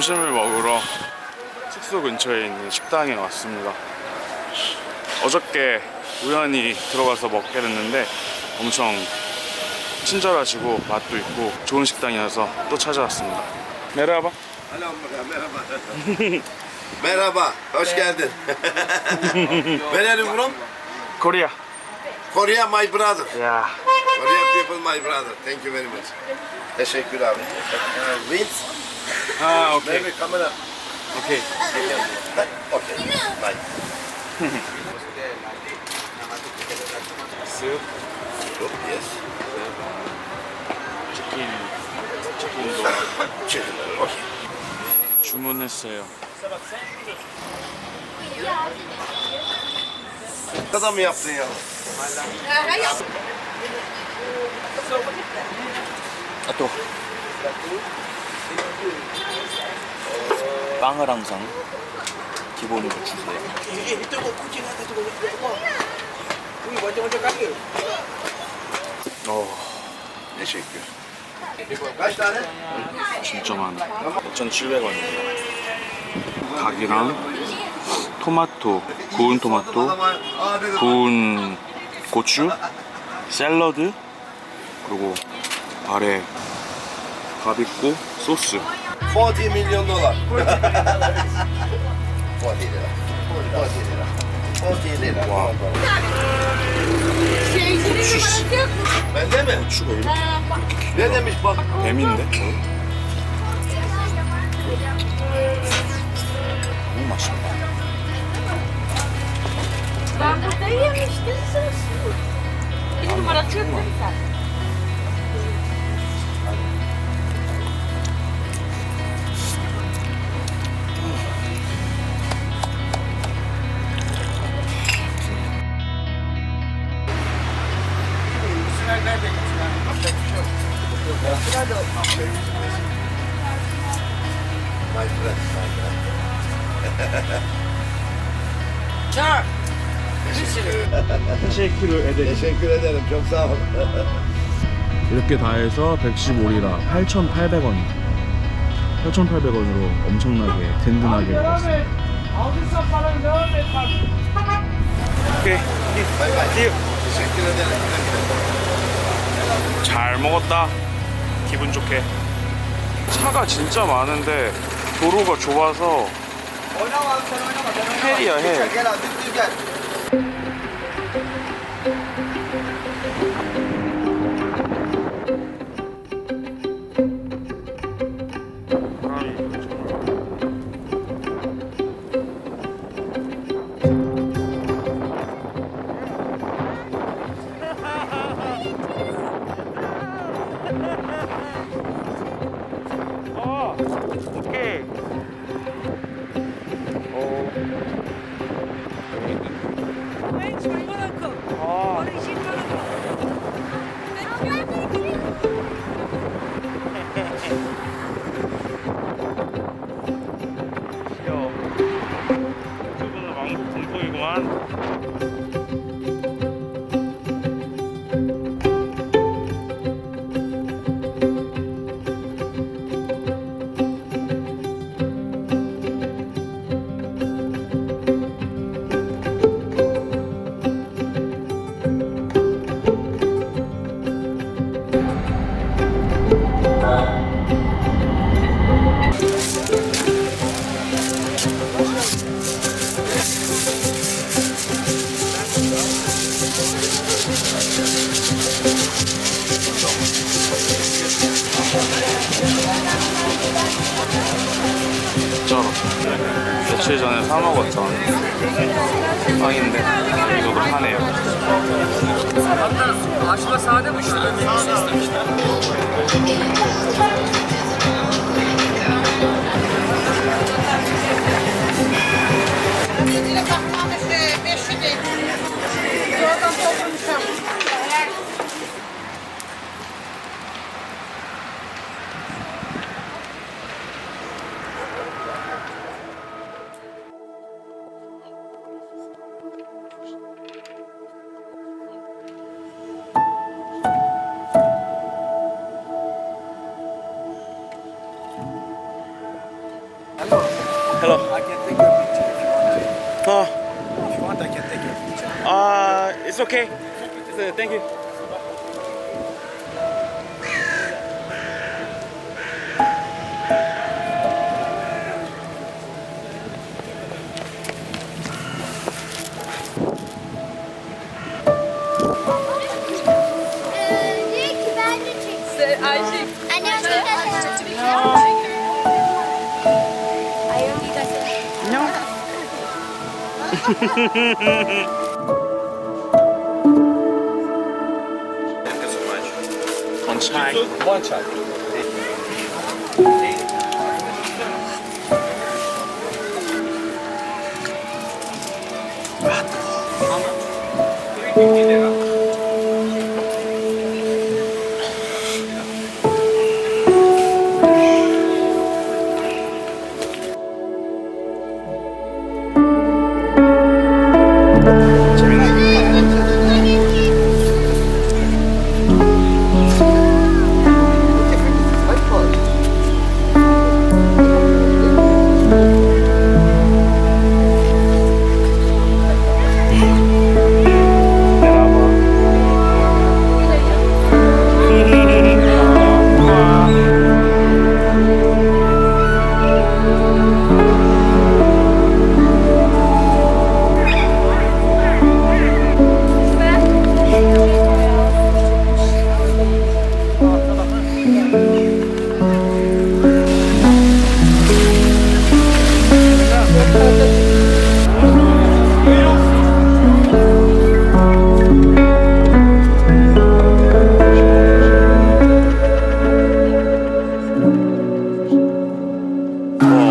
점심을 먹으러 숙소 근처에 있는 식당에 왔습니다. 어저께 우연히 들어가서 먹게 됐는데 엄청 친절하시고 맛도 있고 좋은 식당이어서 또 찾아왔습니다. 메라바. Merhaba. Merhaba, hoş geldin. Where are you from? 코리아. Korea, my brother. 야. Korean people, my brother. Thank you very much. Teşekkür abi. Vince, 아, 오케이. maybe kamera. 오케이. Okay, bye. 스 Yes. 치킨도 Chicken, okay. 주문했어요. Kadar mı yaptın ya? 또 빵을 항상 기본으로 주세요. Teşekkür. Kaç tane? 진짜 많아. 5,700원입니다. 닭이랑 토마토, 구운 토마토, 구운 고추, 샐러드, 그리고 아래 밥 있고 소스. 40 milyon dolar. 40 lira. 40 lira. 와, Bende mi? 고추가 이렇게 Ne demiş bak? 뱀인데? 너무 맛있다. Ben burada yemiştim sus. Bir numara çöp mü sen? My friend, my friend. Teşekkür ederim, çok sağ ol. 이렇게 다 해서 115리라 8,800원. 8,800원으로 엄청나게 든든하게 먹었습니다. 오케이. Bay bay. Teşekkür ederim. 잘 먹었다. 기분 좋게. 차가 진짜 많은데 도로가 좁아서 헬이야 헬. Gel abi, düz gel. 오케이. 귀여워. 유튜브는 왕복 공포이구만. 진짜로 며칠 전에 사 먹었던 빵인데 이거도 파네요. Aşma sade mi şu? It's okay. Thank you. Diyor ki ben de çekeyim. Ayşe. Anne hoşçakalın. One chai. One chai.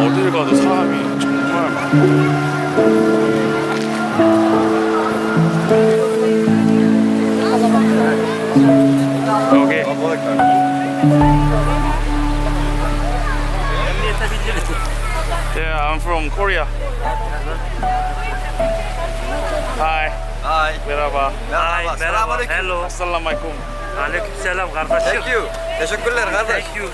어딜 가도 사람이 정말 많아. 여기. Yeah, I'm from Korea. Hi. Hi. Merhaba. Merhaba. Selamünaleyküm. Hello. Assalamualaikum. Aleykümselam kardeşim. Thank you. Teşekkürler kardeş. Thank you.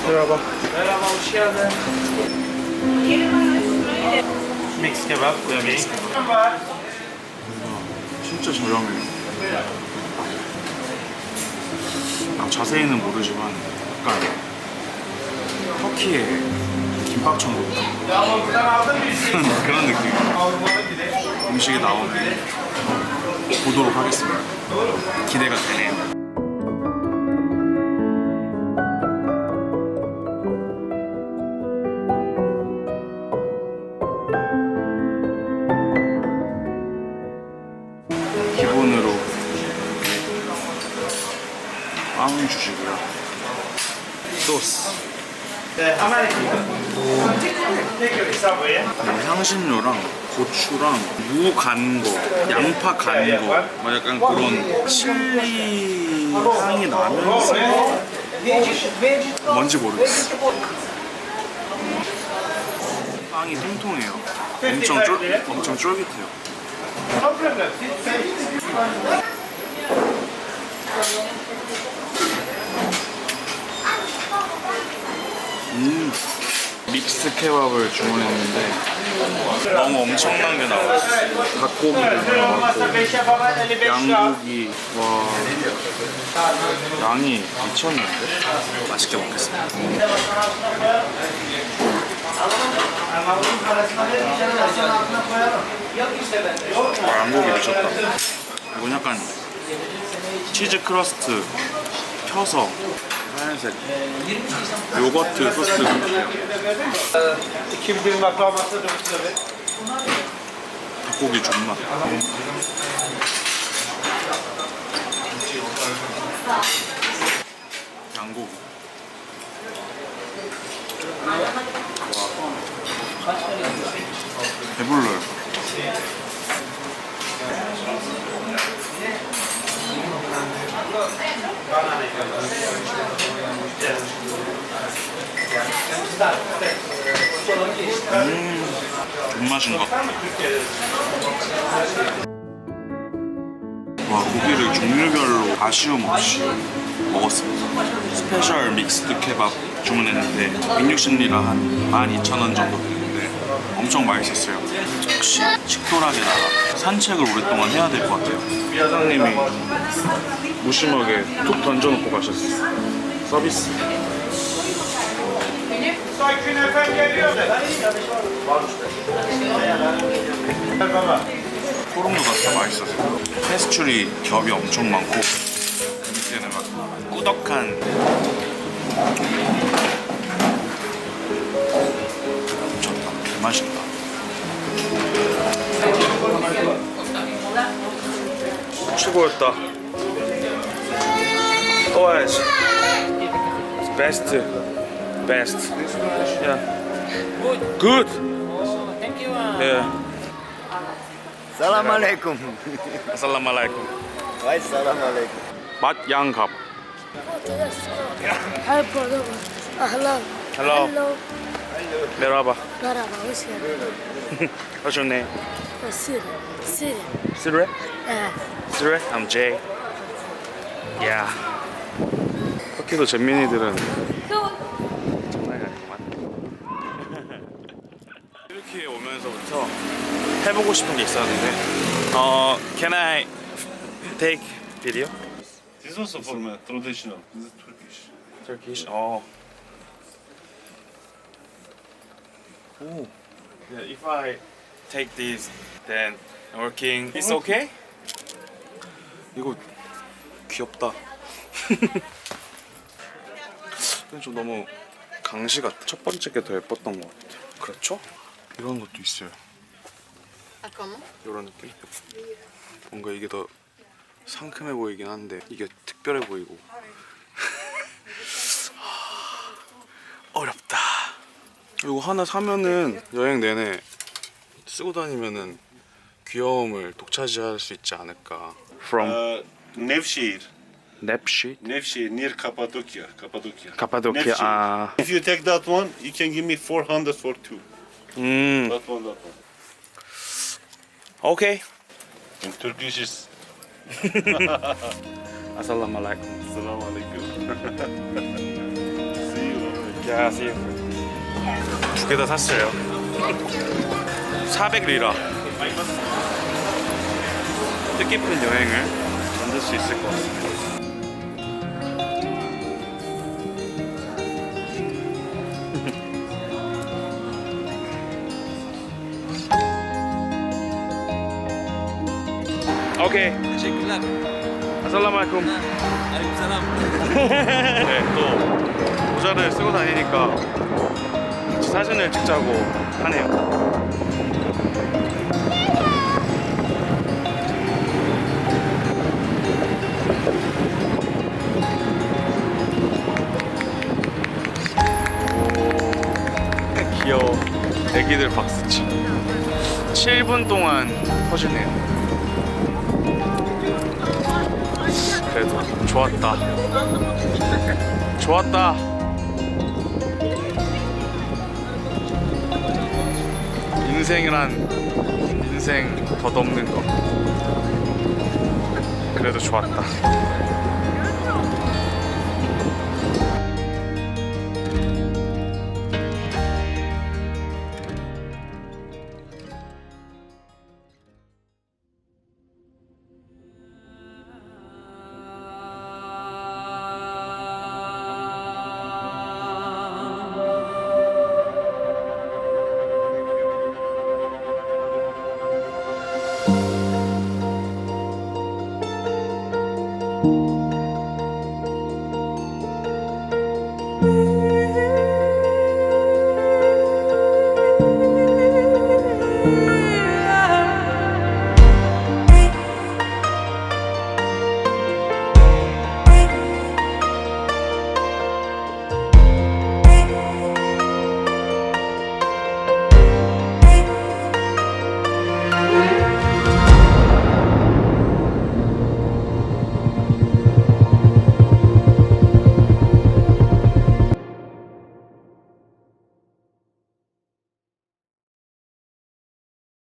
Merhaba. Merhaba, hoş geldin. Mix kebap, yemeği. 진짜 저렴해요. 자세히는 모르지만 약간 터키의 김밥 천국 그런 느낌. 음식이 나오면 보도록 하겠습니다. 기대가 되네요. 기본으로 빵 주시고요. 소스. 향신료랑 고추랑 무 간 거, 양파 간 거, 막 약간 그런 칠리 향이 나면서 뭔지 모르겠어. 빵이 통통해요. 엄청 쫄깃해요. 믹스 케밥을 주문했는데 너무 엄청난 게 나왔어. 닭고기도 나왔고 양고기. 와, 양이 미쳤는데? 맛있게 먹겠습니다. 양고기 미쳤다. 이건 약간 치즈 크러스트 펴서 하얀색 요거트 소스 같아요. 닭고기 존맛. 양고기. 와. 배불러요. 존맛인 것. 와, 고기를 종류별로 아쉬움 없이 먹었습니다. 스페셜 믹스드 케밥 주문했는데 160리라 한 12,000원 정도 됐는데 엄청 맛있었어요. 역시 식도락에다가 산책을 오랫동안 해야 될 것 같아요. 사장님이 무심하게 툭 던져놓고 가셨어요. 서비스. 소름돋아 진짜 맛있었어요. 페스츄리 겹이 엄청 많고 그 밑에는 막 꾸덕한 미쳤다. 개맛있다. 최고였다. 또 와야지. 베스트. Best. Yeah. Good. Yeah. Selamünaleyküm. Assalamualaikum. Vay selamünaleyküm. 맛 양갑. Hi brother. Hello. Hello. Hello. Merhaba. Merhaba, hoş geldin. What's your name? Siri. Siri. Sire? Evet. Sire? I'm Jay. Yeah. 터키도 잼민이들은 장난이 아니구만. 튀르키에 오면서부터 해보고 싶은 게 있었는데 Can I take video? This is also for me, traditional. This is Turkish. Turkish? Oh. Yeah, if I take this, then working is okay? 이거 귀엽다. 근데 좀 너무 강시 같아. 첫 번째 게 더 예뻤던 것 같아. 그렇죠? 이런 것도 있어요. 이런 느낌? 뭔가 이게 더 상큼해 보이긴 한데 이게 특별해 보이고 어렵다. 이거 하나 사면은 여행 내내 쓰고 다니면은 귀여움을 독차지할 수 있지 않을까. From Nevşehir. Nevşehir? Nevşehir, near Cappadocia. Cappadocia. Cappadocia. Nevşehir. 아. If you take that one, you can give me 400 for two. That one, that one. Okay. In Turkish is Assalamualaikum. Salam alaikum. See you. 야, see you. 두 개 다 샀어요. 400리라. 뜻깊은 여행을 만들 수 있을 것 같습니다. 오케이. Teşekkürler. 아살라마알쿰. Aleykümselam. 네, 또 모자를 쓰고 다니니까 같이 사진을 찍자고 하네요. 귀여워. 애기들 박수치. 7분 동안 터지네요. 그래도 좋았다. 좋았다. 인생이란 인생 덧없는 거. 그래도 좋았다.